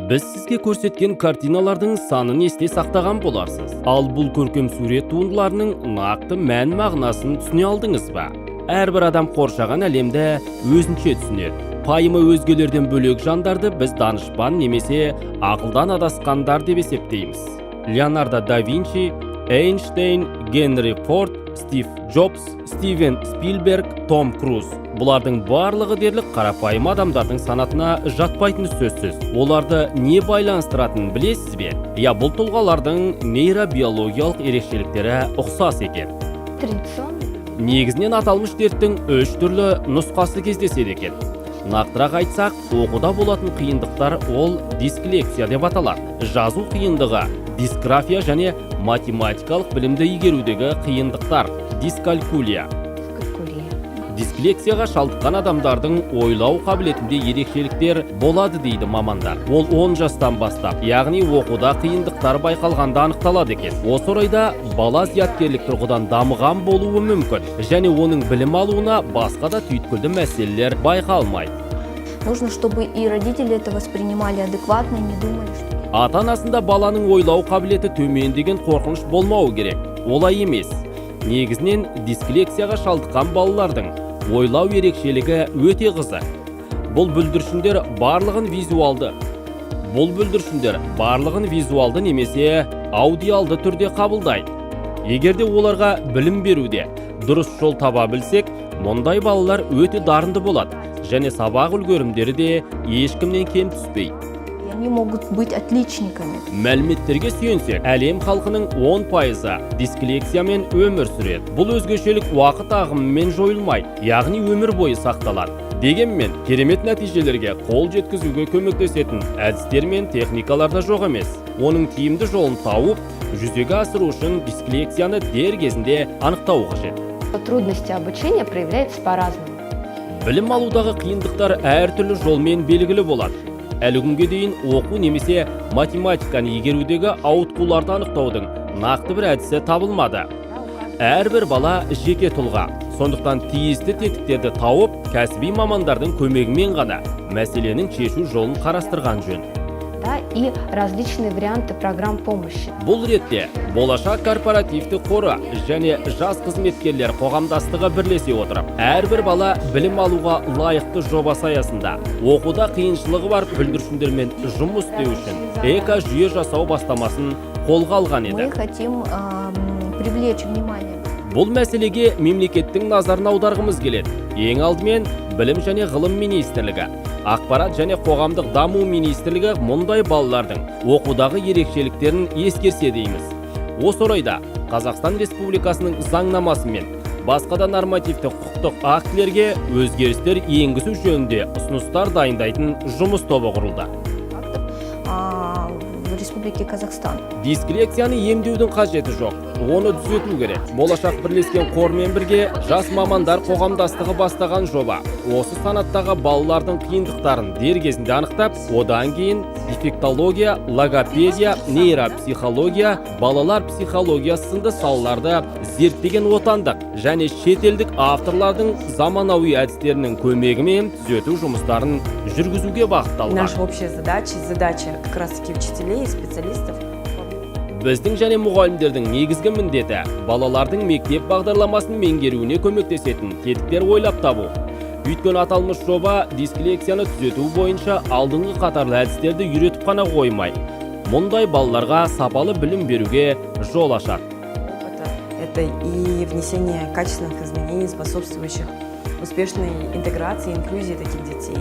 Біз сізге көрсеткен картиналардың санын есте сақтаған боларсыз. Ал бұл көркем сурет туындыларының нақты мән мағынасын түсіне алдыңыз ба? Әрбір адам қоршаған әлемді өзінше түсінеді. Пайымы өзгелерден бөлек жандарды біз данышпан немесе ақылдан адасқандар деп есептейміз. Леонардо да Винчи, Эйнштейн, Генри Форд, Стив Джобс, Стивен Спилберг, Том Круз. Бұлардың барлығы дерлік қарапайым адамдардың санатына жатпайтыны сөзсіз. Оларды не байланыстыратынын білесіз бе? Я, бұл тұлғалардың нейробиологиялық ерекшеліктері ұқсас екен. Негізінен аталмыш дерттің 3 түрлі нұсқасы кездеседі екен. Нақтырақ айтсақ, оқуда болатын қиындықтар ол дислексия деп аталады. Жазу қиындығы, дисграфия және математикалық білімді игерудегі қиындықтар, дискалькулия. Дислексияға шалдыққан адамдардың ойлау қабілетінде ерекшеліктер болады дейді мамандар. Ол 10 жастан бастап, яғни оқуда қиындықтар байқалғанда анықталады екен. Осы орайда бала зияткерлік тұрғыдан дамыған болуы мүмкін, және оның білім алуына басқа да түйткілді мәселелер байқалмайды. Нужно, чтобы и родители это воспринимали адекватно и не думали, что... Ата-анасында баланың ойлау қабілеті төмен деген қорқыныш болмауы керек. Олай емес. Негізінен дислексияға шалдыққан балалардың ойлау ерекшелігі өте қызық. Бұл бүлдіршіндер барлығын визуалды немесе аудиалды түрде қабылдайды. Егерде оларға білім беруде дұрыс жол таба білсек, мұндай балалар өте дарынды болады, және сабақ үлгерімдері де ешкімнен кем түспейді. Они могут быть отличниками. Мәліметтерге сүйенсек, әлем халқының 10% дислексиямен өмір сүреді. Бұл өзгешелік уақыт ағымымен жойылмайды, яғни өмір бойы сақталады. Дегенмен, керемет нәтижелерге қол жеткізуге көмектесетін әдістер мен техникалар да жоқ емес. Оның тиімді жолын тауып, жүзеге асыру үшін дислексияны дер кезінде анықтау қажет. Трудности обучения проявляются по-разному. Білім алудағы қиындықтар әртүрлі жолмен белгілі болады. Әлі күнге дейін оқу немесе математиканы игерудегі ауытқуларды анықтаудың нақты бір әдісі табылмады. Әрбір бала жеке тұлға. Сондықтан тиісті тетіктерді тауып, кәсіби мамандардың көмегімен ғана мәселенің шешу жолын қарастырған жөн. Да, и различные варианты программ помощи. Бұл ретте болашақ корпоративті қоры және жас қызметкерлер қоғамдастығы бірлесе отырып, әрбір бала білім алуға лайықты жобасы аясында оқуда қиыншылығы бар бүлдіршіндермен жұмыс істеу үшін эко-жүйе жасау бастамасын қолға алған еді. Мы хотим привлечь внимание. Бұл мәселеге мемлекеттің назарын аударғымыз келеді. Ең алдымен Білім және ғылым министрлігі, Ақпарат және қоғамдық даму министрлігі мұндай балалардың оқудағы ерекшеліктерін ескерсе дейміз. Осы орайда Қазақстан Республикасының заңнамасымен басқа да нормативті құқықтық актілерге өзгерістер енгізу жөнінде ұсыныстар дайындайтын жұмыс тобы құрылды. В Республике Казахстан. Дислексияны емдеудің қажеті жоқ, оны түзету керек. Болашақ бірлескен қормен бірге жас мамандар қоғамдастығы бастаған жоба. Осы санаттағы балалардың қиындықтарын дер кезінде анықтап, одан кейін дефектология, логопедия, нейропсихология, балалар психологиясы сынды салаларды зерттеген отандық және шетелдік авторлардың заманауи әдістерінің көмегімен түзету жұмыстарын жүргізуге бағытталған. Наша общая задача как раз-таки учителей и специалистов. Біздің және мұғалімдердің негізгі міндеті балалардың мектеп бағдарламасын меңгеруіне көмектесетін тетіктер ойлап табу. Өйткені аталмыш жоба дислексияны түзету бойынша алдыңғы қатарлы әдістерді үйретіп қана қоймай, мұндай балаларға сапалы білім беруге жол ашады. Это и внесение качественных изменений, способствующих успешной интеграции и инклюзии таких детей.